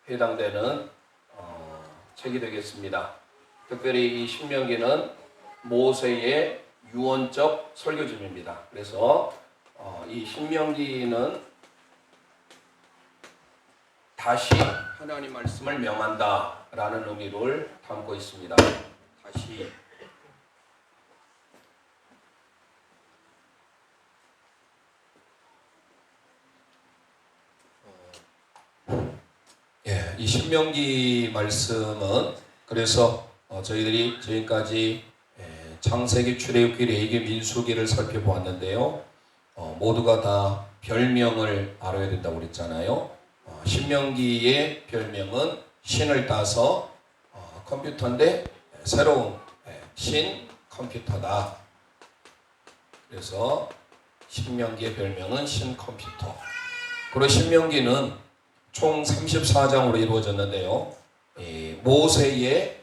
해당되는 책이 되겠습니다. 특별히 이 신명기는 모세의 유언적 설교집입니다. 그래서 이 신명기는 다시 하나님 말씀을 명한다 라는 의미를 담고 있습니다. 다시 이 신명기 말씀은 그래서 저희들이 지금까지 창세기, 출애굽기, 레위기, 민수기를 살펴보았는데요. 모두가 다 별명을 알아야 된다고 그랬잖아요. 신명기의 별명은 신을 따서 컴퓨터인데 새로운 신 컴퓨터다. 그래서 신명기의 별명은 신 컴퓨터. 그리고 신명기는 총 34장으로 이루어졌는데요. 모세의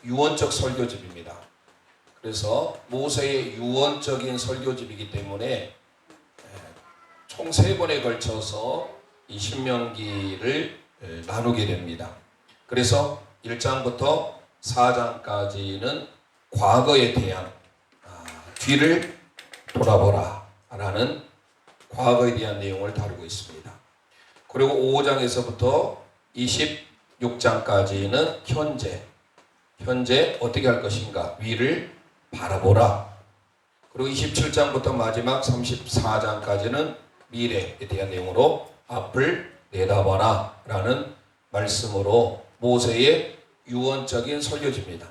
유언적 설교집입니다. 그래서 모세의 유언적인 설교집이기 때문에 총 3번에 걸쳐서 이 신명기를 나누게 됩니다. 그래서 1장부터 4장까지는 과거에 대한 뒤를 돌아보라 라는 과거에 대한 내용을 다루고 있습니다. 그리고 5장에서부터 26장까지는 현재 어떻게 할 것인가 위를 바라보라. 그리고 27장부터 마지막 34장까지는 미래에 대한 내용으로 앞을 내다봐라 라는 말씀으로 모세의 유언적인 설교집니다.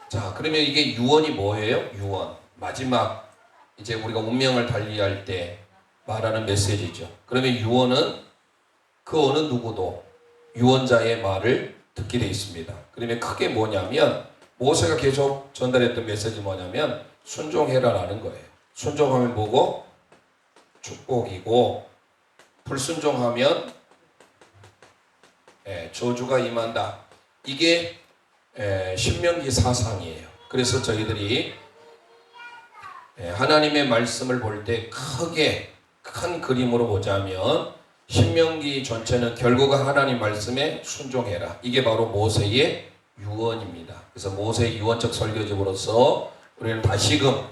자, 그러면 이게 유언이 뭐예요? 유언. 마지막 이제 우리가 운명을 달리할 때 말하는 메시지죠. 그러면 유언은 그 어느 누구도 유언자의 말을 듣게 되어 있습니다. 그러면 크게 뭐냐면 모세가 계속 전달했던 메시지 뭐냐면 순종해라라는 거예요. 순종하면 뭐고? 축복이고 불순종하면 저주가 임한다. 이게 신명기 사상이에요. 그래서 저희들이 하나님의 말씀을 볼 때 크게 큰 그림으로 보자면 신명기 전체는 결국은 하나님 말씀에 순종해라. 이게 바로 모세의 유언입니다. 그래서 모세의 유언적 설교집으로서 우리는 다시금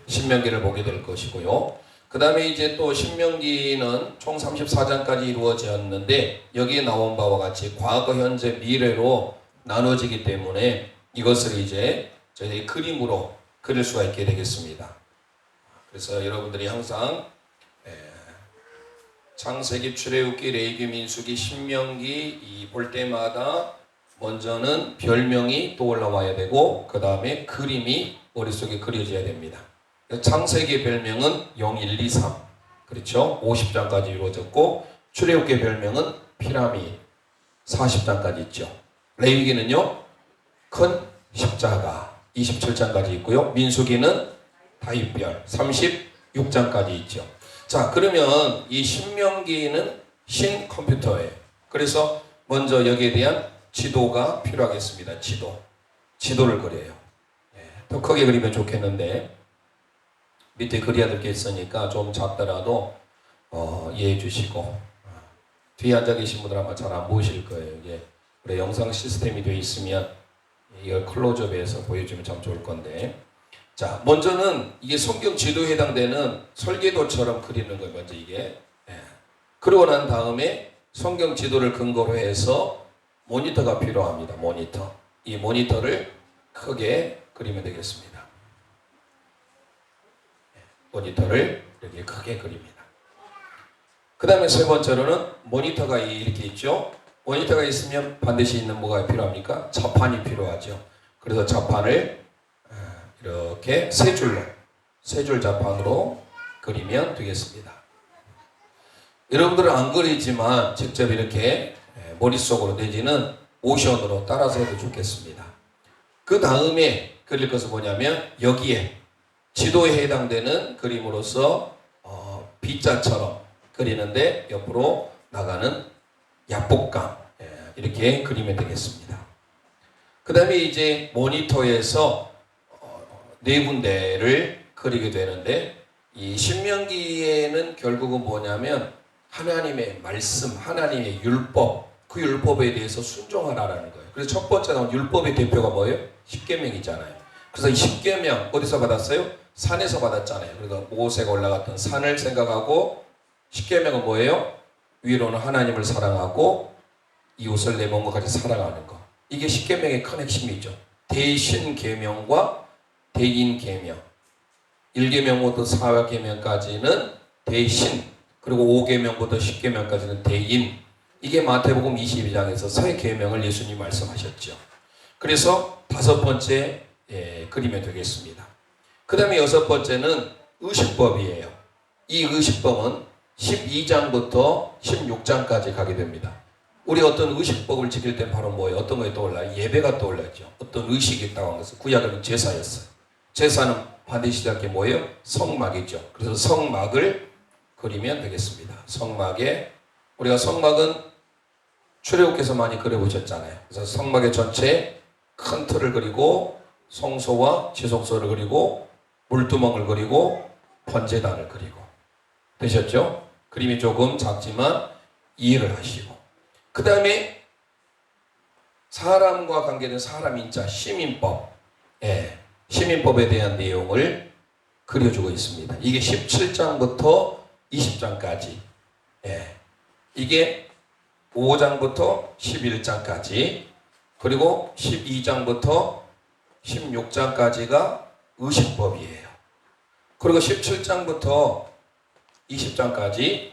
신명기를 보게 될 것이고요. 그 다음에 이제 또 신명기는 총 34장까지 이루어졌는데 여기에 나온 바와 같이 과거, 현재, 미래로 나눠지기 때문에 이것을 이제 저희들이 그림으로 그릴 수가 있게 되겠습니다. 그래서 여러분들이 항상 창세기, 출애굽기, 레위기, 민수기, 신명기 볼 때마다 먼저는 별명이 떠올라와야 되고 그 다음에 그림이 머릿속에 그려져야 됩니다. 창세기의 별명은 0, 1, 2, 3 그렇죠? 50장까지 이루어졌고 출애굽기의 별명은 피라미드 40장까지 있죠. 레위기는요 큰 십자가 27장까지 있고요. 민수기는 다윗별 36장까지 있죠. 자, 그러면 이 신명기는 신컴퓨터예요. 그래서 먼저 여기에 대한 지도가 필요하겠습니다. 지도를 그려요. 더 크게 그리면 좋겠는데 밑에 그려야 될 게 있으니까 좀 작더라도 이해해 주시고 뒤에 앉아 계신 분들 아마 잘 안 보이실 거예요. 이게 우리 영상 시스템이 되어 있으면 이걸 클로즈업해서 보여주면 참 좋을 건데 자, 먼저는 이게 성경 지도에 해당되는 설계도처럼 그리는 거예요. 먼저 이게. 그러고 난 다음에 성경 지도를 근거로 해서 모니터가 필요합니다. 모니터. 이 모니터를 크게 그리면 되겠습니다. 모니터를 이렇게 크게 그립니다. 그 다음에 세 번째로는 모니터가 이렇게 있죠. 모니터가 있으면 반드시 있는 뭐가 필요합니까? 자판이 필요하죠. 그래서 자판을 이렇게 세 줄 자판으로 그리면 되겠습니다. 여러분들은 안 그리지만 직접 이렇게 머릿속으로 내지는 모션으로 따라서 해도 좋겠습니다. 그 다음에 그릴 것은 뭐냐면 여기에 지도에 해당되는 그림으로서 B자처럼 그리는데 옆으로 나가는 약복강 이렇게 그리면 되겠습니다. 그 다음에 이제 모니터에서 네 군데를 그리게 되는데 이 신명기에는 결국은 뭐냐면 하나님의 말씀, 하나님의 율법 그 율법에 대해서 순종하라라는 거예요. 그래서 첫 번째 나온 율법의 대표가 뭐예요? 십계명이잖아요. 그래서 이 십계명 어디서 받았어요? 산에서 받았잖아요. 그래서 모세가 올라갔던 산을 생각하고, 십계명은 뭐예요? 위로는 하나님을 사랑하고 이웃을 내 몸과 같이 사랑하는 거. 이게 십계명의 큰 핵심이죠. 대신 계명과 대인 계명. 1계명부터 4계명까지는 대신, 그리고 5계명부터 10계명까지는 대인. 이게 마태복음 22장에서 새 계명을 예수님이 말씀하셨죠. 그래서 다섯 번째 그림이 되겠습니다. 그 다음에 여섯 번째는 의식법이에요. 이 의식법은 12장부터 16장까지 가게 됩니다. 우리 어떤 의식법을 지킬 때 바로 뭐예요? 어떤 거에 떠올라요? 예배가 떠올랐죠. 어떤 의식이 있다고 한 것은 구약에는 제사였어요. 제사는 반드시 시작이 뭐예요? 성막이죠. 그래서 성막을 그리면 되겠습니다. 성막에, 우리가 성막은 출애굽께서 많이 그려보셨잖아요. 그래서 성막의 전체에 큰 틀을 그리고 성소와 지성소를 그리고 물두멍을 그리고 번제단을 그리고 되셨죠? 그림이 조금 작지만 이해를 하시고, 그 다음에 사람과 관계된 사람인자 시민법, 시민법에 대한 내용을 그려주고 있습니다. 이게 17장부터 20장까지, 이게 5장부터 11장까지, 그리고 12장부터 16장까지가 의식법이에요. 그리고 17장부터 20장까지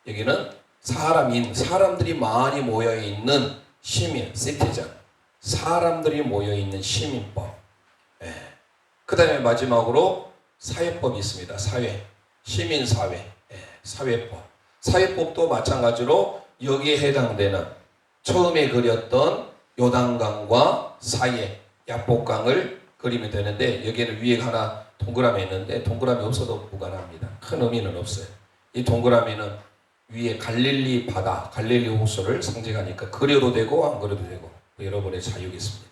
여기는 사람들이 많이 모여있는 시민, 시티즌, 사람들이 모여있는 시민법. 그 다음에 마지막으로 사회법이 있습니다. 사회, 시민사회, 사회법. 사회법도 마찬가지로 여기에 해당되는 처음에 그렸던 요단강과 사이에 야복강을 그리면 되는데, 여기에는 위에 하나 동그라미 있는데 동그라미 없어도 무관합니다. 큰 의미는 없어요. 이 동그라미는 위에 갈릴리 바다, 갈릴리 호수를 상징하니까 그려도 되고 안 그려도 되고 여러분의 자유겠습니다.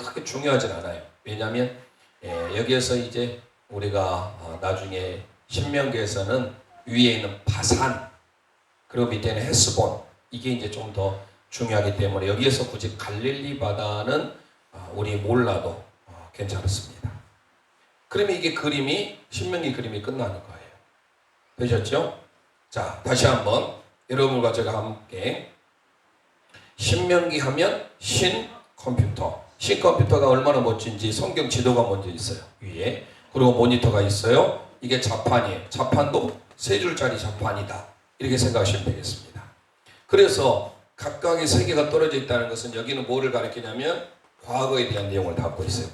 크게 중요하진 않아요. 왜냐하면 여기에서 이제 우리가 나중에 신명기에서는 위에 있는 바산, 그리고 밑에는 헤스본, 이게 이제 좀 더 중요하기 때문에 여기에서 굳이 갈릴리 바다는 우리 몰라도 괜찮습니다. 그러면 이게 그림이, 신명기 그림이 끝나는 거예요. 되셨죠? 자, 다시 한번 여러분과 제가 함께, 신명기 하면 신컴퓨터. 신컴퓨터가 얼마나 멋진지 성경 지도가 먼저 있어요. 위에. 그리고 모니터가 있어요. 이게 자판이에요. 자판도 세 줄짜리 자판이다. 이렇게 생각하시면 되겠습니다. 그래서 각각의 세계가 떨어져 있다는 것은 여기는 뭐를 가리키냐면 과거에 대한 내용을 담고 있어요.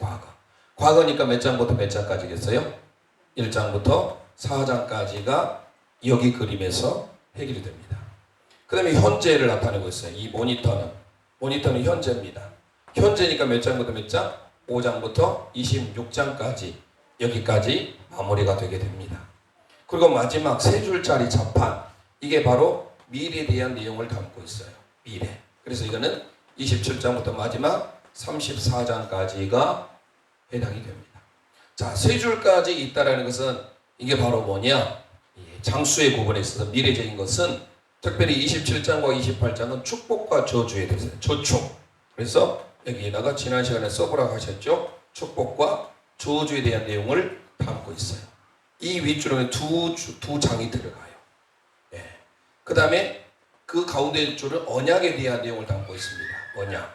과거니까 몇 장부터 몇 장까지겠어요? 1장부터 4장까지가 여기 그림에서 해결이 됩니다. 그 다음에 현재를 나타내고 있어요. 이 모니터는 현재입니다. 현재니까 몇 장부터 몇 장? 5장부터 26장까지 여기까지 마무리가 되게 됩니다. 그리고 마지막 세 줄짜리 자판, 이게 바로 미래에 대한 내용을 담고 있어요. 미래. 그래서 이거는 27장부터 마지막 34장까지가 해당이 됩니다. 자, 세 줄까지 있다라는 것은 이게 바로 뭐냐? 장수의 부분에 있어서 미래적인 것은 특별히 27장과 28장은 축복과 저주에 대해서 저축. 그래서 여기에다가 지난 시간에 써보라고 하셨죠? 축복과 저주에 대한 내용을 담고 있어요. 이 윗줄은 두 장이 들어가요. 그 다음에 그 가운데 줄은 언약에 대한 내용을 담고 있습니다.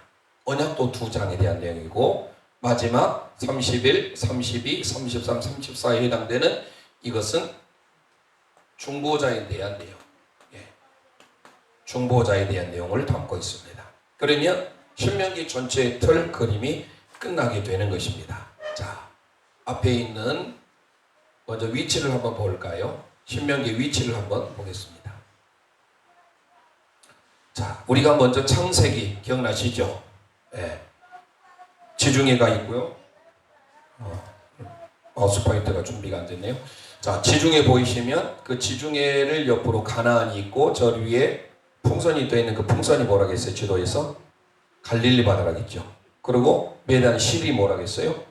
언약도 두 장에 대한 내용이고, 마지막 31, 32, 33, 34에 해당되는 이것은 중보자에 대한 내용, 중보자에 대한 내용을 담고 있습니다. 그러면 신명기 전체의 틀 그림이 끝나게 되는 것입니다. 자, 앞에 있는 먼저 위치를 한번 볼까요? 신명기 위치를 한번 보겠습니다. 자, 우리가 먼저 창세기 기억나시죠? 지중해가 있고요. 마우스포인트가 준비가 안 됐네요. 자, 지중해 보이시면 그 지중해를 옆으로 가나안이 있고 저 위에 풍선이 떠 있는 그 풍선이 뭐라겠어요? 지도에서 갈릴리 바다라겠죠. 그리고 매단 실이 뭐라겠어요?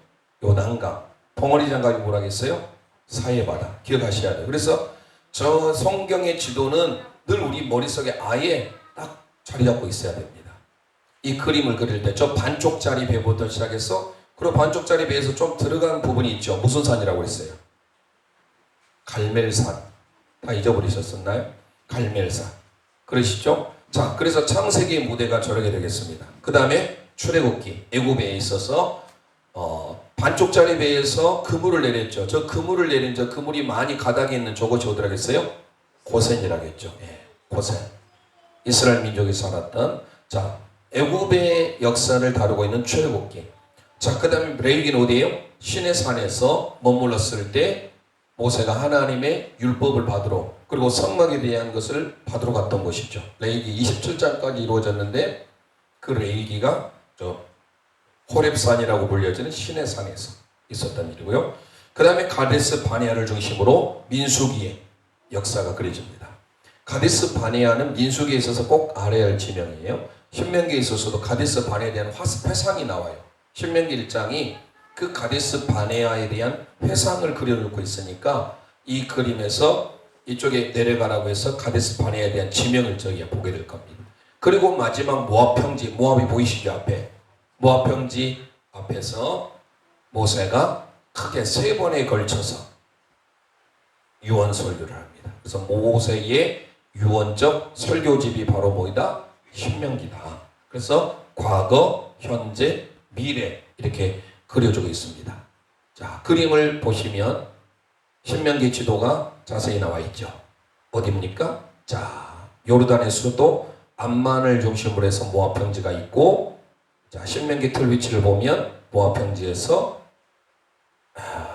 요단강. 덩어리 장갑이 뭐라겠어요? 사해바다. 기억하셔야 돼요. 그래서 저 성경의 지도는 늘 우리 머릿속에 아예 딱 자리 잡고 있어야 됩니다. 이 그림을 그릴 때 저 반쪽짜리 배부터 시작해서 그리고 반쪽짜리 배에서 좀 들어간 부분이 있죠. 무슨 산이라고 했어요? 갈멜산. 다 잊어버리셨었나요? 갈멜산. 그러시죠? 자, 그래서 창세기의 무대가 저렇게 되겠습니다. 그 다음에 출애굽기, 애굽에 있어서 반쪽짜리 배에서 그물을 내렸죠. 저 그물을 내린 저 그물이 많이 가닥에 있는 저것이 어디라겠어요? 고센이라겠죠. 예, 고센. 이스라엘 민족이 살았던 자 애굽의 역사를 다루고 있는 출애굽기. 자, 그 다음에 레위기는 어디예요? 시내 산에서 머물렀을 때 모세가 하나님의 율법을 받으러 그리고 성막에 대한 것을 받으러 갔던 것이죠. 레위기 27장까지 이루어졌는데 그 레위기가 저 호렙산이라고 불려지는 시내 산에서 있었던 일이고요. 그 다음에 가데스 바네아를 중심으로 민수기의 역사가 그려집니다. 가데스 바네아는 민수기에 있어서 꼭 알아야 할 지명이에요. 신명기에 있어서도 가데스 바네아에 대한 회상이 나와요. 신명기 1장이 그 가데스 바네아에 대한 회상을 그려놓고 있으니까 이 그림에서 이쪽에 내려가라고 해서 가데스 바네아에 대한 지명을 저희가 보게 될 겁니다. 그리고 마지막 모압 평지, 모압이 보이시죠 앞에? 모압 평지 앞에서 모세가 크게 3번에 걸쳐서 유언 설교를 합니다. 그래서 모세의 유언적 설교집이 바로 뭐이다? 신명기다. 그래서 과거, 현재, 미래 이렇게 그려주고 있습니다. 자, 그림을 보시면 신명기 지도가 자세히 나와 있죠. 어디입니까? 자, 요르단의 수도 암만을 중심으로 해서 모압 평지가 있고, 자, 신명기 틀 위치를 보면 모압 평지에서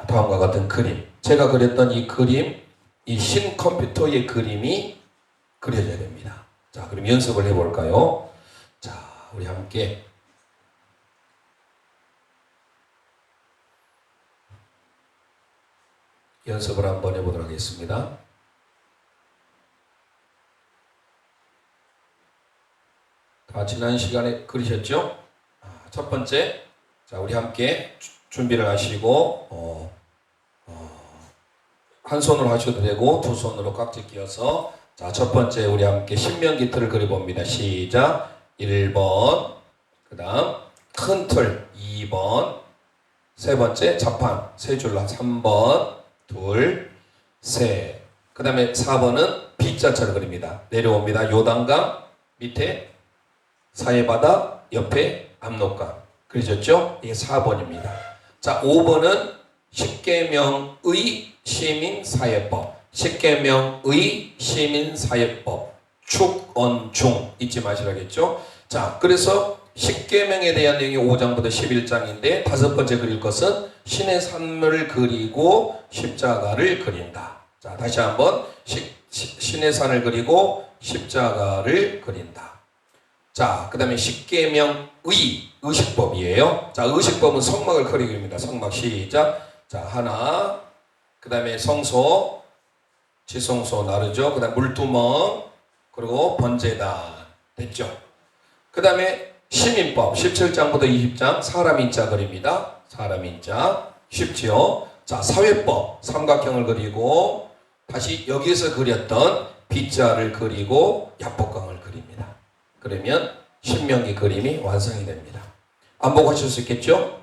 다음과 같은 그림, 제가 그렸던 이 그림, 이 신컴퓨터의 그림이 그려져야 됩니다. 자, 그럼 연습을 해볼까요? 자, 우리 함께 연습을 한번 해보도록 하겠습니다. 다 지난 시간에 그리셨죠? 첫 번째, 자, 우리 함께 준비를 하시고 한 손으로 하셔도 되고 두 손으로 깍지 끼워서 자, 첫 번째 우리 함께 신명기 틀을 그려봅니다. 시작. 1번, 그 다음 큰 틀 2번, 세 번째 자판 세 줄로 3번, 둘, 셋. 그 다음에 4번은 B자처럼 그립니다. 내려옵니다. 요단강 밑에 사해바다 옆에 압록강 그리셨죠? 이게 4번입니다. 자, 5번은 십계명의 시민사회법, 십계명의 시민사회법, 축언중 잊지 마시라겠죠? 자, 그래서 십계명에 대한 내용이 5장부터 11장인데 다섯 번째 그릴 것은 신의 산을 그리고 십자가를 그린다. 자, 다시 한번 신의 산을 그리고 십자가를 그린다. 자, 그 다음에 십계명의 의식법이에요. 자, 의식법은 성막을 그리기입니다. 성막 시작. 자, 하나, 그 다음에 성소, 지성소 나르죠. 그 다음 물두멍, 그리고 번제단 됐죠. 그 다음에 시민법 17장부터 20장 사람 인자 그립니다. 사람 인자 쉽지요. 자, 사회법 삼각형을 그리고 다시 여기에서 그렸던 B자를 그리고 야복강을 그립니다. 그러면 신명기 그림이 완성이 됩니다. 안 보고 하실 수 있겠죠?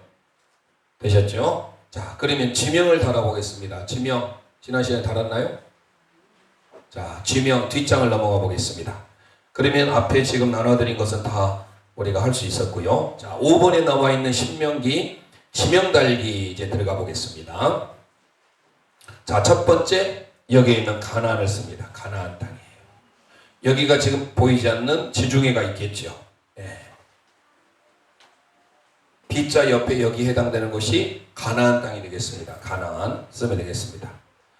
되셨죠? 자, 그러면 지명을 달아보겠습니다. 지명 지난 시간에 달았나요? 자, 지명 뒷장을 넘어가 보겠습니다. 그러면 앞에 지금 나눠드린 것은 다 우리가 할 수 있었고요. 자, 5번에 나와 있는 신명기 지명 달기 이제 들어가 보겠습니다. 자, 첫 번째 여기에 있는 가나안을 씁니다. 가나안 땅이에요. 여기가 지금 보이지 않는 지중해가 있겠죠. 예. B자 옆에 여기 해당되는 곳이 가나안 땅이 되겠습니다. 가나안 쓰면 되겠습니다.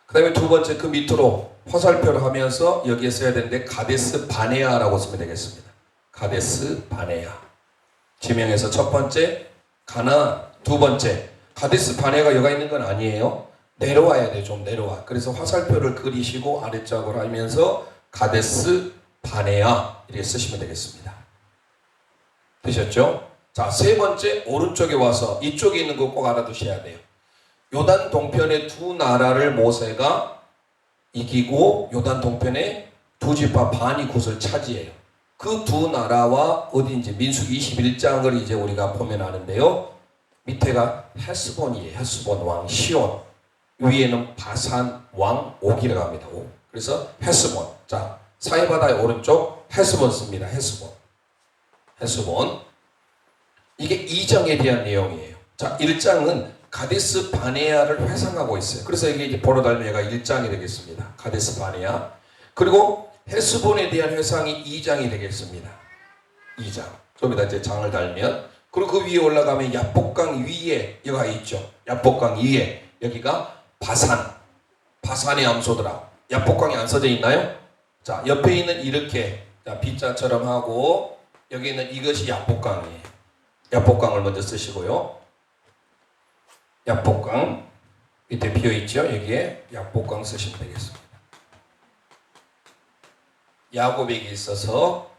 그 다음에 두 번째 그 밑으로 화살표를 하면서 여기에 써야 되는데 가데스 바네아라고 쓰면 되겠습니다. 가데스 바네아. 지명에서 첫 번째 가나안, 두 번째 가데스 바네아가 여가 있는 건 아니에요. 내려와야 돼요. 좀 내려와. 그래서 화살표를 그리시고 아래쪽으로 하면서 가데스 바네아 이렇게 쓰시면 되겠습니다. 되셨죠? 자, 세 번째 오른쪽에 와서 이쪽에 있는 거 꼭 알아두셔야 돼요. 요단 동편의 두 나라를 모세가 이기고 요단 동편의 두 지파 반이 곳을 차지해요. 그 두 나라와 어디인지 민수기 21장을 이제 우리가 보면 아는데요. 밑에가 헤스본이에요. 헤스본 왕 시온. 위에는 바산 왕 옥이라고 합니다. 옥. 그래서 헤스본. 자, 사해바다의 오른쪽 헤스본 씁니다. 헤스본. 헤스본. 이게 2장에 대한 내용이에요. 자, 1장은 가데스 바네아를 회상하고 있어요. 그래서 이게 이제 번호 달매가 1장이 되겠습니다. 가데스 바네아. 그리고 헤스본에 대한 회상이 2장이 되겠습니다. 2장. 좀 이따 이제 장을 달면. 그리고 그 위에 올라가면 야복강 위에 여기가 있죠. 야복강 위에 여기가 바산. 바산의 암소들아. 야복강이 안 써져 있나요? 자, 옆에 있는 이렇게 자, B자처럼 하고 여기 있는 이것이 야복강이에요. 야복강을 먼저 쓰시고요. 야복강 밑에 비어 있죠. 여기에 야복강 쓰시면 되겠습니다. 야곱에게 있어서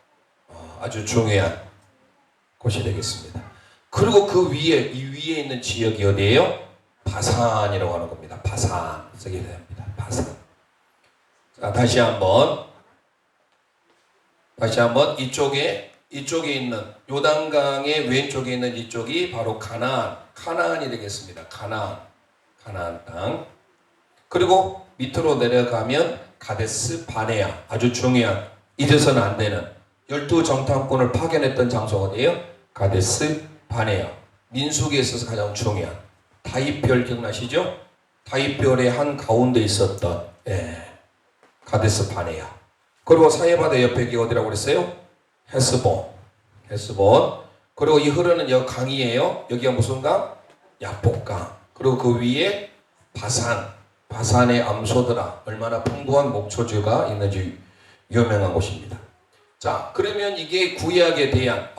아주 중요한 곳이 되겠습니다. 그리고 그 위에 이 위에 있는 지역이 어디예요? 바산이라고 하는 겁니다. 바산 쓰게 됩니다. 바산. 자, 다시 한번 이쪽에 있는 요단강의 왼쪽에 있는 이쪽이 바로 가나안이 되겠습니다. 가나안 땅. 그리고 밑으로 내려가면 가데스 바네아, 아주 중요한 잊어서는 안 되는 12정탐꾼을 파견했던 장소가 어디예요? 가데스 바네아. 민수기에 있어서 가장 중요한 다윗별 기억나시죠? 다윗별의 한 가운데 있었던 가데스 바네아. 그리고 사해바다 옆에 게 어디라고 그랬어요? 헤스본. 그리고 이 흐르는 여 강이에요. 여기가 무슨 강? 야복강. 그리고 그 위에 바산의 암소들아. 얼마나 풍부한 목초지가 있는지 유명한 곳입니다. 자, 그러면 이게 구약에 대한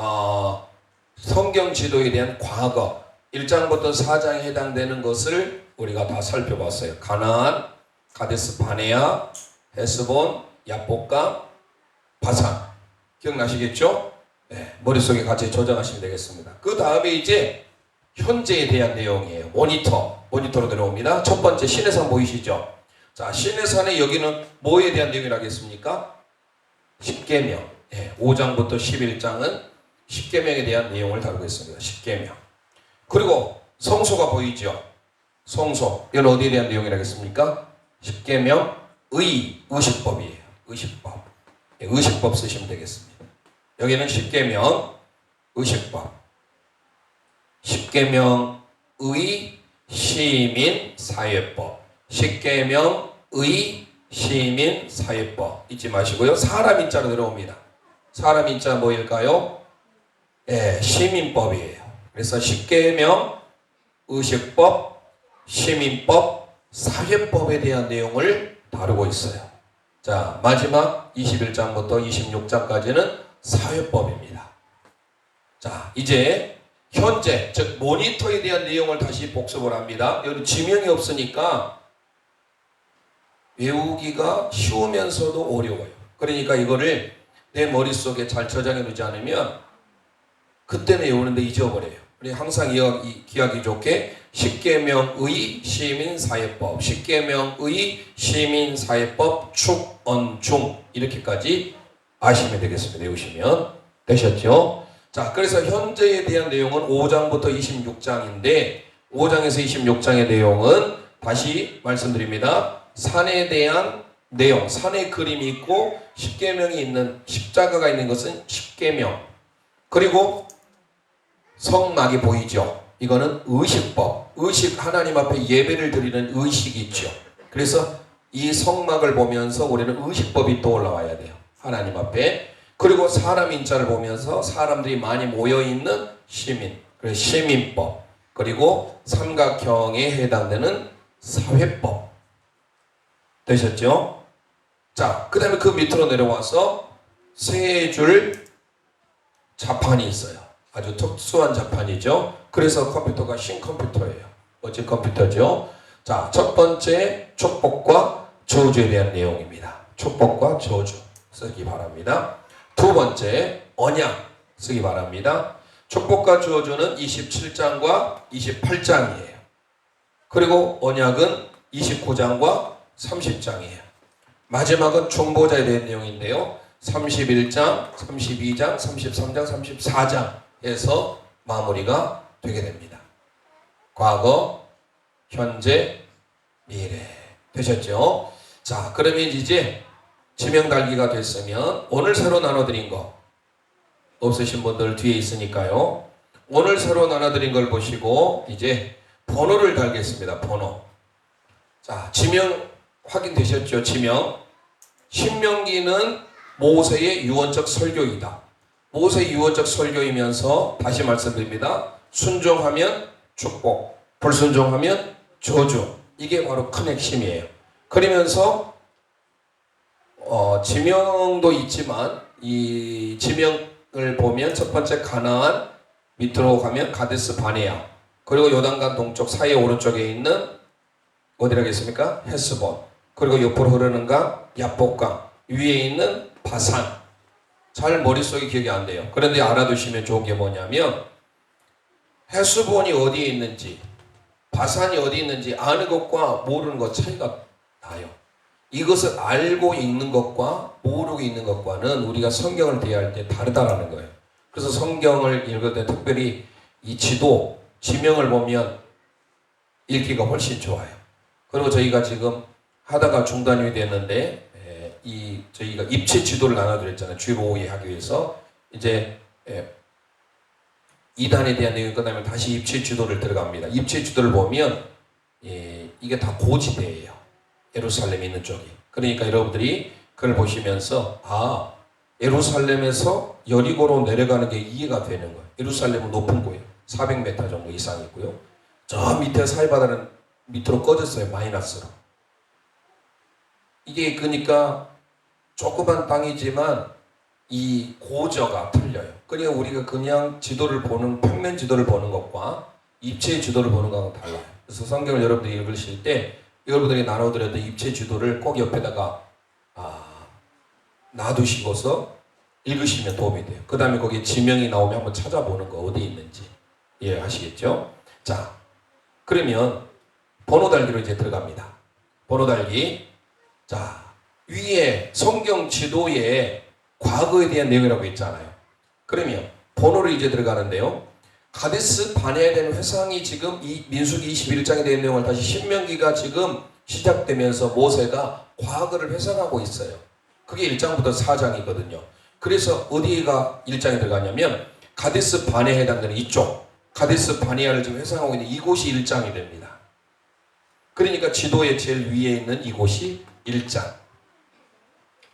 성경 지도에 대한 과거 1장부터 4장에 해당되는 것을 우리가 다 살펴봤어요. 가나안, 가데스 바네아, 헤스본, 야복강, 바산. 기억나시겠죠? 네, 머릿속에 같이 저장하시면 되겠습니다. 그 다음에 이제 현재에 대한 내용이에요. 모니터로 들어옵니다. 첫 번째 시내산 보이시죠? 자, 시내산에 여기는 뭐에 대한 내용을 하겠습니까? 십계명. 5장부터 11장은 십계명에 대한 내용을 다루고 있습니다. 십계명. 그리고 성소가 보이죠? 성소. 이건 어디에 대한 내용이라겠습니까? 십계명 의식법이에요. 의식법 쓰시면 되겠습니다. 여기는 십계명 의식법. 십계명 의 시민 사회법. 십계명 의 시민 사회법 잊지 마시고요. 사람 인자로 들어옵니다. 사람 인자 뭐일까요? 시민법이에요. 그래서 십계명 의식법, 시민법, 사회법에 대한 내용을 다루고 있어요. 자, 마지막 21장부터 26장까지는 사회법입니다. 자, 이제 현재, 즉 모니터에 대한 내용을 다시 복습을 합니다. 여기 지명이 없으니까 외우기가 쉬우면서도 어려워요. 그러니까 이거를 내 머릿속에 잘 저장해 두지 않으면 그때는 외우는데 잊어버려요. 우리 항상 기하기 좋게 십계명의 시민사회법, 십계명의 시민사회법 축언중 이렇게까지 아시면 되겠습니다. 외우시면 되셨죠? 자, 그래서 현재에 대한 내용은 5장부터 26장인데 5장에서 26장의 내용은 다시 말씀드립니다. 산에 대한 내용, 산의 그림이 있고 십계명이 있는 십자가가 있는 것은 십계명. 그리고 성막이 보이죠. 이거는 의식법. 의식, 하나님 앞에 예배를 드리는 의식이 있죠. 그래서 이 성막을 보면서 우리는 의식법이 떠올라와야 돼요. 하나님 앞에. 그리고 사람 인자를 보면서 사람들이 많이 모여있는 시민. 그래서 시민법. 그리고 삼각형에 해당되는 사회법. 되셨죠? 자, 그 다음에 그 밑으로 내려와서 세 줄 자판이 있어요. 아주 특수한 자판이죠. 그래서 컴퓨터가 신컴퓨터예요. 멋진 컴퓨터죠. 자, 첫 번째 축복과 저주에 대한 내용입니다. 축복과 저주 쓰기 바랍니다. 두 번째 언약 쓰기 바랍니다. 축복과 저주는 27장과 28장이에요. 그리고 언약은 29장과 30장이에요. 마지막은 중보자에 대한 내용인데요. 31장, 32장, 33장, 34장 에서 마무리가 되게 됩니다. 과거, 현재, 미래 되셨죠? 자, 그러면 이제 지명 달기가 됐으면 오늘 새로 나눠드린 거 없으신 분들 뒤에 있으니까요. 오늘 새로 나눠드린 걸 보시고 이제 번호를 달겠습니다. 번호. 자, 지명 확인되셨죠? 지명. 신명기는 모세의 유언적 설교이다. 모세의 유언적 설교이면서 다시 말씀드립니다. 순종하면 축복, 불순종하면 저주. 이게 바로 큰 핵심이에요. 그러면서 지명도 있지만 이 지명을 보면 첫 번째 가나안, 밑으로 가면 가데스 바네아, 그리고 요단강 동쪽 사해 오른쪽에 있는 어디라겠습니까? 헤스본, 그리고 옆으로 흐르는 강 야복강, 위에 있는 바산. 잘 머릿속에 기억이 안 돼요. 그런데 알아두시면 좋은 게 뭐냐면 헤스본이 어디에 있는지, 바산이 어디 있는지 아는 것과 모르는 것 차이가 나요. 이것을 알고 읽는 것과 모르고 읽는 것과는 우리가 성경을 대할 때 다르다라는 거예요. 그래서 성경을 읽을 때 특별히 이 지도, 지명을 보면 읽기가 훨씬 좋아요. 그리고 저희가 지금 하다가 중단이 됐는데 저희가 입체 지도를 나눠드렸잖아요. 주일 오후에 하기 위해서. 이제 2단에 대한 내용이 끝나면 다시 입체 지도를 들어갑니다. 입체 지도를 보면 이게 다 고지대예요. 예루살렘에 있는 쪽이. 그러니까 여러분들이 그걸 보시면서 예루살렘에서 여리고로 내려가는 게 이해가 되는 거예요. 예루살렘은 높은 곳이에요. 400m 정도 이상 있고요. 저 밑에 사해바다는 밑으로 꺼졌어요. 마이너스로. 이게 그러니까 조그만 땅이지만 이 고저가 틀려요. 그러니까 우리가 그냥 지도를 보는, 평면 지도를 보는 것과 입체 지도를 보는 것과는 달라요. 그래서 성경을 여러분들이 읽으실 때 여러분들이 나눠드렸던 입체 지도를 꼭 옆에다가 놔두시고서 읽으시면 도움이 돼요. 그 다음에 거기에 지명이 나오면 한번 찾아보는 거 어디 있는지 이해하시겠죠? 자, 그러면 번호 달기로 이제 들어갑니다. 번호 달기. 자, 위에 성경 지도에 과거에 대한 내용이라고 있잖아요. 그러면 번호를 이제 들어가는데요. 가데스 바네아에 대한 회상이 지금 이 민수기 21장에 대한 내용을 다시 신명기가 지금 시작되면서 모세가 과거를 회상하고 있어요. 그게 1장부터 4장이거든요. 그래서 어디가 1장에 들어가냐면 가데스 바네아에 해당되는 이쪽 가데스 바네아를 지금 회상하고 있는 이곳이 1장이 됩니다. 그러니까 지도의 제일 위에 있는 이곳이 1장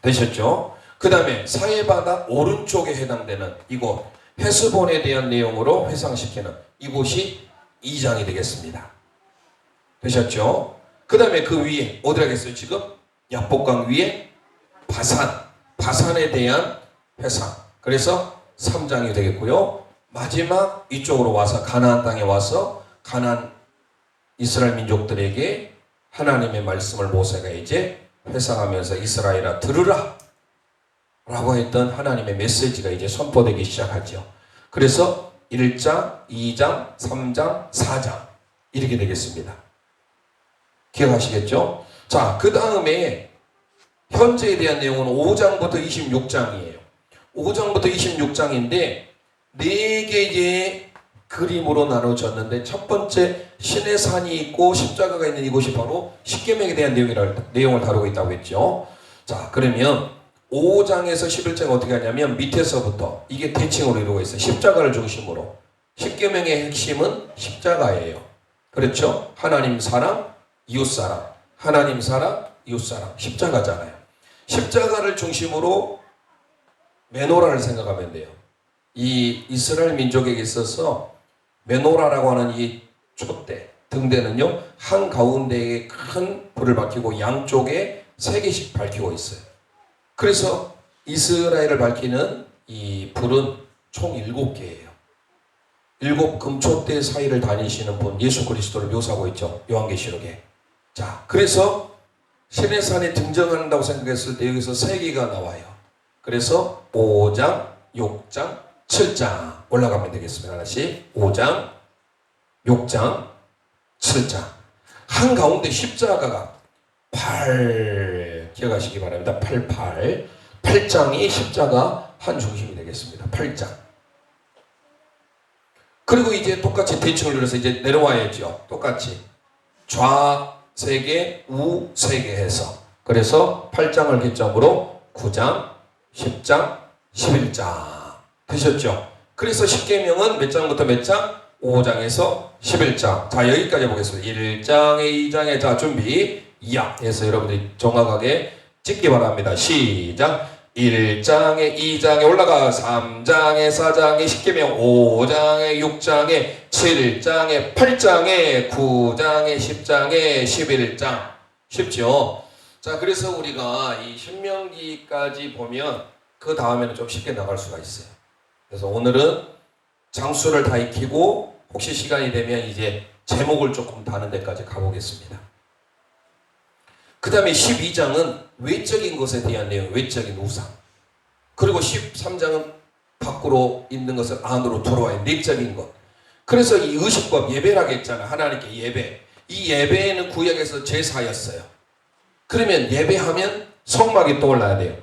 되셨죠? 그 다음에 사해바다 오른쪽에 해당되는 이곳 헤스본에 대한 내용으로 회상시키는 이곳이 2장이 되겠습니다. 되셨죠? 그 다음에 그 위에 어디라겠어요? 지금 야복강 위에 바산에 대한 회상. 그래서 3장이 되겠고요. 마지막 이쪽으로 와서 가나안 땅에 와서 가나안 이스라엘 민족들에게 하나님의 말씀을 모세가 이제 회상하면서 이스라엘아 들으라 라고 했던 하나님의 메시지가 이제 선포되기 시작하죠. 그래서 1장, 2장, 3장, 4장 이렇게 되겠습니다. 기억하시겠죠? 자, 그 다음에 현재에 대한 내용은 5장부터 26장이에요. 5장부터 26장인데 4개의 그림으로 나눠졌는데 첫 번째 신의 산이 있고 십자가가 있는 이곳이 바로 십계명에 대한 내용을 다루고 있다고 했죠. 자, 그러면 5장에서 11장이 어떻게 하냐면 밑에서부터 이게 대칭으로 이루고 있어요. 십자가를 중심으로. 십계명의 핵심은 십자가예요. 그렇죠? 하나님 사랑, 이웃 사랑. 하나님 사랑, 이웃 사랑. 십자가잖아요. 십자가를 중심으로 메노라를 생각하면 돼요. 이 이스라엘 민족에게 있어서 메노라라고 하는 이 촛대, 등대는요, 한가운데에 큰 불을 밝히고 양쪽에 3개씩 밝히고 있어요. 그래서 이스라엘을 밝히는 이 불은 총 7개예요. 7 금촛대 사이를 다니시는 분, 예수 그리스도를 묘사하고 있죠. 요한계시록에. 자, 그래서 신의 산에 등장한다고 생각했을 때 여기서 3개가 나와요. 그래서 5장, 6장, 7장 올라가면 되겠습니다. 하나씩 5장, 6장, 7장. 한가운데 십자가가 8 기억하시기 바랍니다. 88. 8장이 십자가 한 중심이 되겠습니다. 8장. 그리고 이제 똑같이 대칭을 이뤄서 이제 내려와야죠. 똑같이 좌 3개, 우 3개 해서, 그래서 8장을 기점으로 9장, 10장, 11장 되셨죠? 그래서 십계명은 몇 장부터 몇 장? 5장에서 11장. 자, 여기까지 보겠습니다. 1장에 2장에 자 준비 야 해서 여러분들이 정확하게 찍기 바랍니다. 시작. 1장에 2장에 올라가 3장에 4장에 십계명, 5장에 6장에 7장에 8장에 9장에 10장에 11장. 쉽죠? 자, 그래서 우리가 이 신명기까지 보면 그 다음에는 좀 쉽게 나갈 수가 있어요. 그래서 오늘은 장수를 다 익히고 혹시 시간이 되면 이제 제목을 조금 다는 데까지 가보겠습니다. 그 다음에 12장은 외적인 것에 대한 내용, 외적인 우상. 그리고 13장은 밖으로 있는 것을 안으로 돌아와요. 내적인 것. 그래서 이 의식법, 예배라고 했잖아요. 하나님께 예배. 이 예배는 구약에서 제사였어요. 그러면 예배하면 성막이 떠올라야 돼요.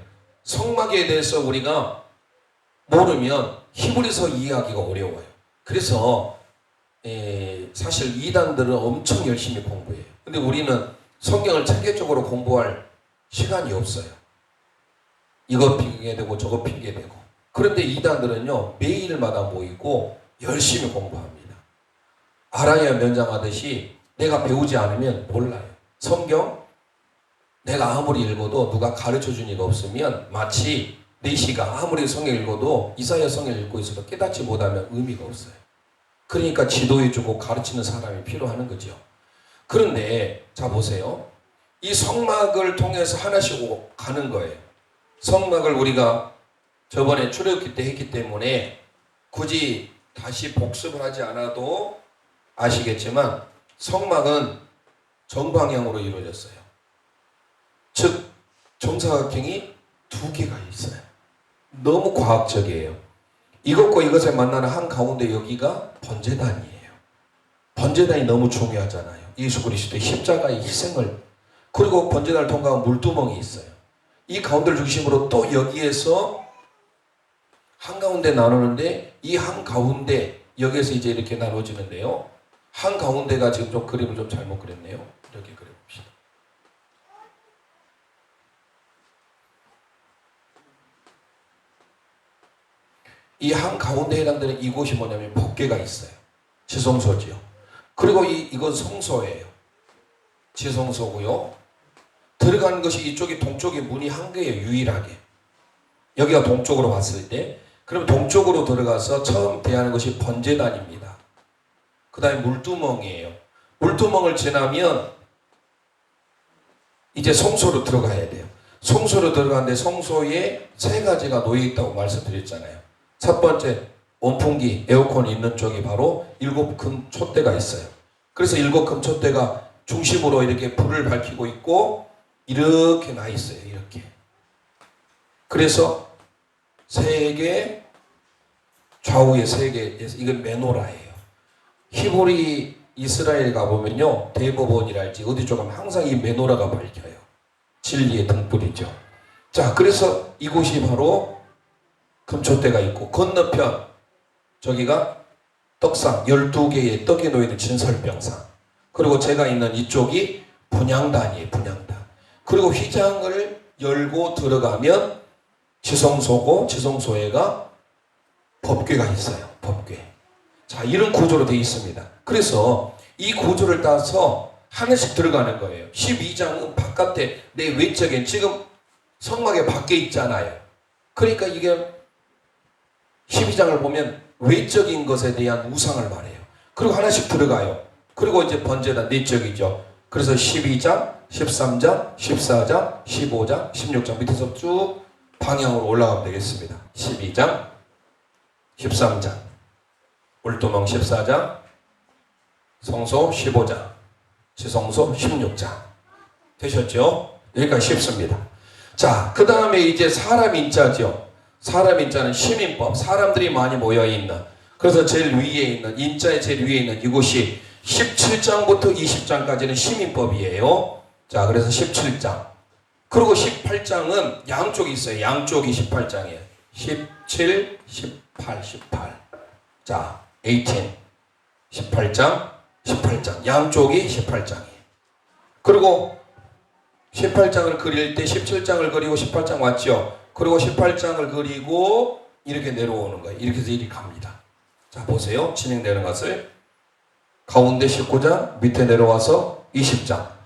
성막에 대해서 우리가 모르면 히브리서 이해하기가 어려워요. 그래서 사실 이단들은 엄청 열심히 공부해요. 근데 우리는 성경을 체계적으로 공부할 시간이 없어요. 이거 핑계대고 저거 핑계대고. 그런데 이단들은요, 매일마다 모이고 열심히 공부합니다. 알아야 면장하듯이 내가 배우지 않으면 몰라요. 성경 내가 아무리 읽어도 누가 가르쳐준 이가 없으면 마치 4시가 아무리 성경 읽어도 이사야 성경 읽고 있어도 깨닫지 못하면 의미가 없어요. 그러니까 지도해주고 가르치는 사람이 필요한 거죠. 그런데 자 보세요. 이 성막을 통해서 하나씩 가는 거예요. 성막을 우리가 저번에 출애굽기 때 했기 때문에 굳이 다시 복습을 하지 않아도 아시겠지만 성막은 정방향으로 이루어졌어요. 즉 정사각형이 2개가 있어요. 너무 과학적이에요. 이것과 이것을 만나는 한가운데 여기가 번제단이에요. 번제단이 너무 중요하잖아요. 예수 그리스도의 십자가의 희생을, 그리고 번제단을 통과한 물두멍이 있어요. 이 가운데를 중심으로 또 여기에서 한가운데 나누는데, 이 한가운데 여기에서 이제 이렇게 나눠지는데요. 한가운데가 지금 좀 그림을 좀 잘못 그렸네요. 이렇게 그려봅시다. 이 한가운데 해당되는 이곳이 뭐냐면 법궤가 있어요. 지성소지요. 그리고 이건 성소예요. 지성소고요. 들어가는 것이 이쪽이 동쪽에 문이 한 개예요. 유일하게. 여기가 동쪽으로 봤을 때, 그럼 동쪽으로 들어가서 처음 대하는 것이 번제단입니다. 그 다음에 물두멍이에요. 물두멍을 지나면 이제 성소로 들어가야 돼요. 성소로 들어가는데 성소에 3가지가 놓여 있다고 말씀드렸잖아요. 첫 번째, 온풍기, 에어컨이 있는 쪽이 바로 7금 촛대가 있어요. 그래서 7금 촛대가 중심으로 이렇게 불을 밝히고 있고 이렇게 나 있어요. 이렇게. 그래서 3개, 좌우에 3개, 이건 메노라예요. 히브리 이스라엘 가보면요, 대법원이랄지 어디 쪽 가면 항상 이 메노라가 밝혀요. 진리의 등불이죠. 자, 그래서 이곳이 바로 금촛대가 있고, 건너편 저기가 떡상 12개의 떡이 놓여있는 진설병상, 그리고 제가 있는 이쪽이 분향단이에요. 분향단. 그리고 휘장을 열고 들어가면 지성소고, 지성소에가 법궤가 있어요. 법궤. 자, 이런 구조로 되어 있습니다. 그래서 이 구조를 따서 하나씩 들어가는 거예요. 12장은 바깥에 내 외적인, 지금 성막의 밖에 있잖아요. 그러니까 이게 12장을 보면 외적인 것에 대한 우상을 말해요. 그리고 하나씩 들어가요. 그리고 이제 번제단 내적이죠. 그래서 12장, 13장, 14장, 15장, 16장 밑에서 쭉 방향으로 올라가면 되겠습니다. 12장, 13장, 울두멍 14장, 성소 15장, 지성소 16장. 되셨죠? 여기까지 쉽습니다. 자, 그 다음에 이제 사람 인자죠. 사람 인자는 시민법, 사람들이 많이 모여있는, 그래서 제일 위에 있는, 인자의 제일 위에 있는 이곳이 17장부터 20장까지는 시민법이에요. 자, 그래서 17장 그리고 18장은 양쪽이 있어요. 양쪽이 18장이에요. 17, 18, 18. 자, 18. 18장, 18장. 양쪽이 18장이에요. 그리고 18장을 그릴 때 17장을 그리고 18장 왔죠. 그리고 18장을 그리고 이렇게 내려오는 거예요. 이렇게 해서 이렇게 갑니다. 자, 보세요. 진행되는 것을. 가운데 19장, 밑에 내려와서 20장.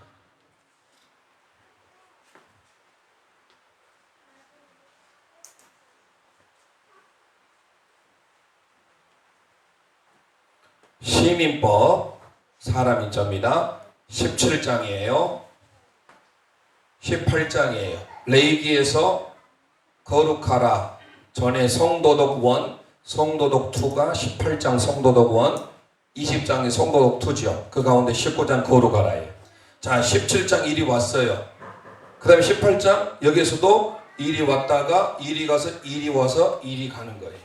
시민법, 사람 인자입니다. 17장이에요. 18장이에요. 레위기에서 거룩하라. 전에 성도덕 1, 성도덕 2가 18장 성도덕 1, 20장이 성도덕 2죠. 그 가운데 19장 거룩하라예요. 자, 17장 일이 왔어요. 그 다음에 18장 여기에서도 일이 왔다가 일이 가서 일이 와서 일이 가는 거예요.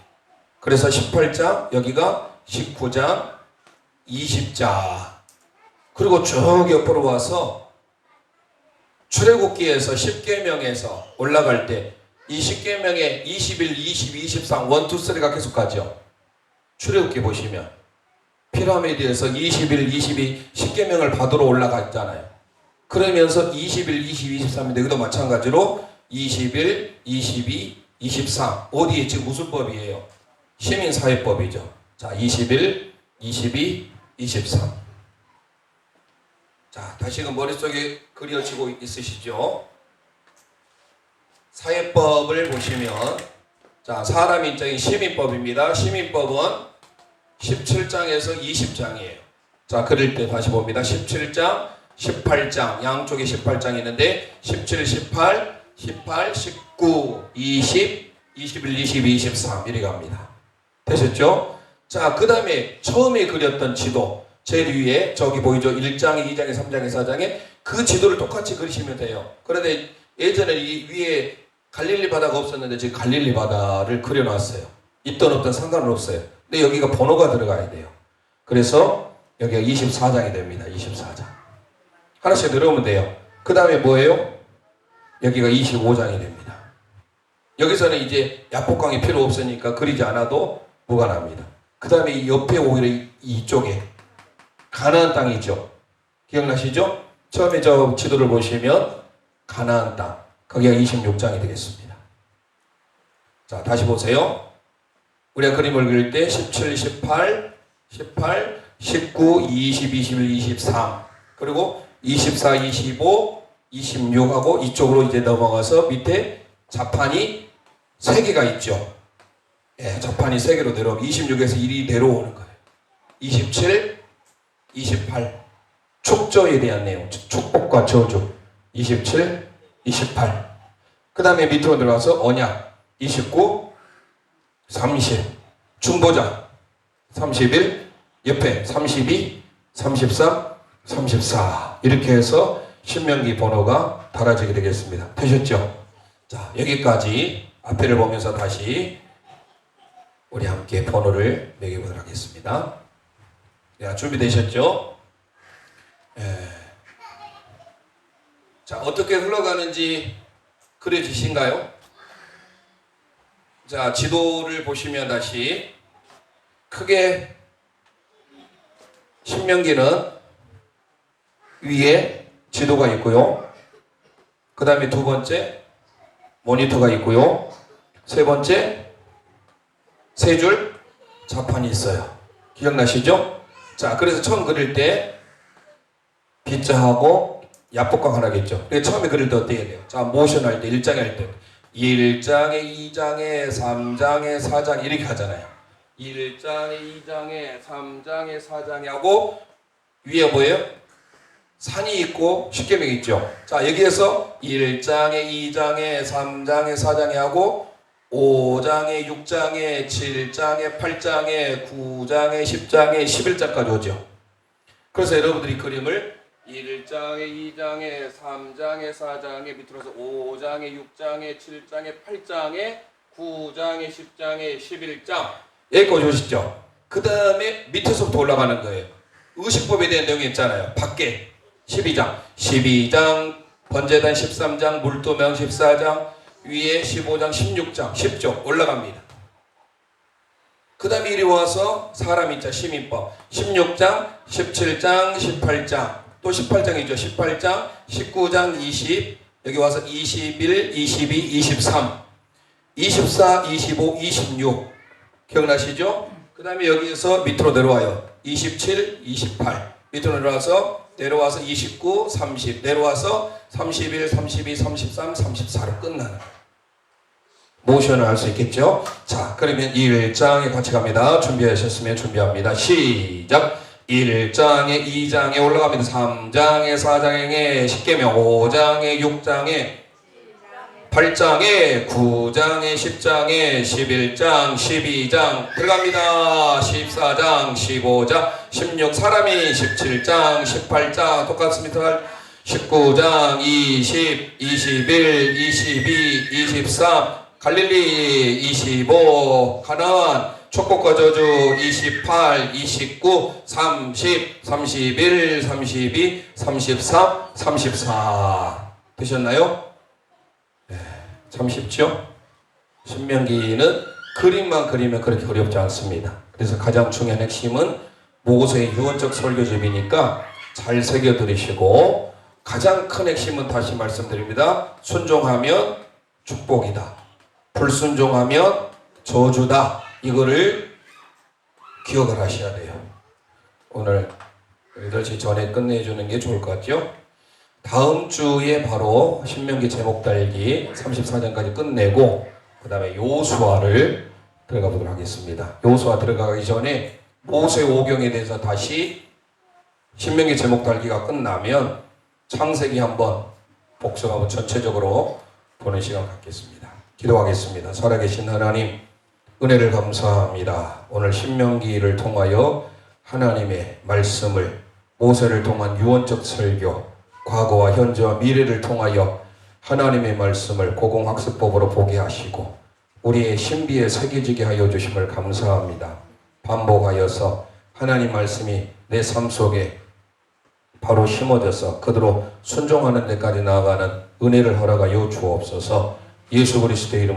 그래서 18장 여기가 19장 20장 그리고 쭉 옆으로 와서 출애굽기에서 10계명에서 올라갈 때 이 10계명에 21, 22, 23 1, 2, 3가 계속 가죠. 출애굽기 보시면 피라미드에서 21, 22 10계명을 받으러 올라갔잖아요. 그러면서 21, 22, 23인데 여기도 마찬가지로 21, 22, 23 어디에 지금 무슨 법이에요? 시민사회법이죠. 자, 21, 22, 23. 자, 다시금 머릿속에 그려지고 있으시죠? 사회법을 보시면 자, 사람 인적인 시민법입니다. 시민법은 17장에서 20장이에요. 자, 그릴 때 다시 봅니다. 17장, 18장, 양쪽에 18장이 있는데 17, 18, 18, 19, 20, 21, 22, 23 이렇게 갑니다. 되셨죠? 자, 그 다음에 처음에 그렸던 지도 제일 위에 저기 보이죠? 1장에 2장에 3장에 4장에 그 지도를 똑같이 그리시면 돼요. 그런데 예전에 이 위에 갈릴리 바다가 없었는데 지금 갈릴리 바다를 그려놨어요. 있던 없던 상관은 없어요. 근데 여기가 번호가 들어가야 돼요. 그래서 여기가 24장이 됩니다. 24장. 하나씩 늘어오면 돼요. 그 다음에 뭐예요? 여기가 25장이 됩니다. 여기서는 이제 야복강이 필요 없으니까 그리지 않아도 무관합니다. 그 다음에 이 옆에 오히려 이쪽에 가나안 땅이죠. 기억나시죠? 처음에 저 지도를 보시면 가나안 땅. 거기가 26장이 되겠습니다. 자, 다시 보세요. 우리가 그림을 그릴 때 17, 18, 18, 19, 20, 21, 23 그리고 24, 25, 26하고 이쪽으로 이제 넘어가서 밑에 자판이 3개가 있죠. 예, 자판이 3개로 내려오면 26에서 1이 내려오는 거예요. 27, 28 축저에 대한 내용, 축복과 저주 27, 28 그 다음에 밑으로 들어가서 언약 29, 30 중보자 31 옆에 32, 33, 34 이렇게 해서 신명기 번호가 달아지게 되겠습니다. 되셨죠? 자, 여기까지 앞에를 보면서 다시 우리 함께 번호를 매겨보도록 하겠습니다. 야, 준비되셨죠? 자, 어떻게 흘러가는지 그려지신가요? 자, 지도를 보시면 다시 크게 신명기는 위에 지도가 있고요. 그 다음에 두 번째 모니터가 있고요. 세 번째 세 줄 자판이 있어요. 기억나시죠? 자, 그래서 처음 그릴 때 빗자하고 야복강 하나겠죠. 처음에 그릴 때 어떻게 해야 돼요? 자, 모션 할 때 1장에 할 때 1장에 2장에 3장에 4장 이렇게 하잖아요. 1장에 2장에 3장에 4장에 하고 위에 뭐예요? 산이 있고 십계명이 있죠. 자, 여기에서 1장에 2장에 3장에 4장에 하고 5장에 6장에 7장에 8장에 9장에 10장에 11장까지 오죠. 그래서 여러분들이 그림을 1장에 2장에 3장에 4장에 밑으로서 5장에 6장에 7장에 8장에 9장에 10장에 11장 여기까지 오시죠. 그 다음에 밑에서부터 올라가는 거예요. 의식법에 대한 내용이 있잖아요. 밖에 12장 번제단 13장, 물도명 14장, 위에 15장, 16장, 10종 올라갑니다. 그 다음에 이리 와서 사람 인자 시민법 16장, 17장, 18장, 또 18장이죠. 18장, 19장, 20, 여기 와서 21, 22, 23, 24, 25, 26 기억나시죠? 그 다음에 여기에서 밑으로 내려와요. 27, 28 밑으로 내려와서 29, 30 내려와서 31, 32, 33, 34로 끝나는 모션을 할 수 있겠죠? 자, 그러면 1장에 같이 갑니다. 준비하셨으면 준비합니다. 시작! 1장에 2장에 올라갑니다. 3장에 4장에 10계명 5장에 6장에 8장에 9장에 10장에 11장 12장 들어갑니다. 14장 15장 16 사람이 17장 18장 똑같습니다. 19장 20 21 22 23 갈릴리 25 가나안 축복과 저주 28 29 30 31 32 33 34 되셨나요? 참 쉽죠? 신명기는 그림만 그리면 그렇게 어렵지 않습니다. 그래서 가장 중요한 핵심은 모세의 유언적 설교집이니까 잘 새겨들으시고 가장 큰 핵심은 다시 말씀드립니다. 순종하면 축복이다. 불순종하면 저주다. 이거를 기억을 하셔야 돼요. 오늘 8시 전에 끝내주는 게 좋을 것 같죠? 다음 주에 바로 신명기 제목 달기 34장까지 끝내고 그 다음에 요수아를 들어가 보도록 하겠습니다. 요수아 들어가기 전에 모세 오경에 대해서 다시 신명기 제목 달기가 끝나면 창세기 한번 복습하고 전체적으로 보는 시간 갖겠습니다. 기도하겠습니다. 살아계신 하나님 은혜를 감사합니다. 오늘 신명기를 통하여 하나님의 말씀을 모세를 통한 유언적 설교 과거와 현재와 미래를 통하여 하나님의 말씀을 고공학습법으로 보게 하시고 우리의 신비에 새겨지게 하여 주심을 감사합니다. 반복하여서 하나님 말씀이 내 삶 속에 바로 심어져서 그대로 순종하는 데까지 나아가는 은혜를 허락하여 주옵소서. 예수 그리스도의 이름으로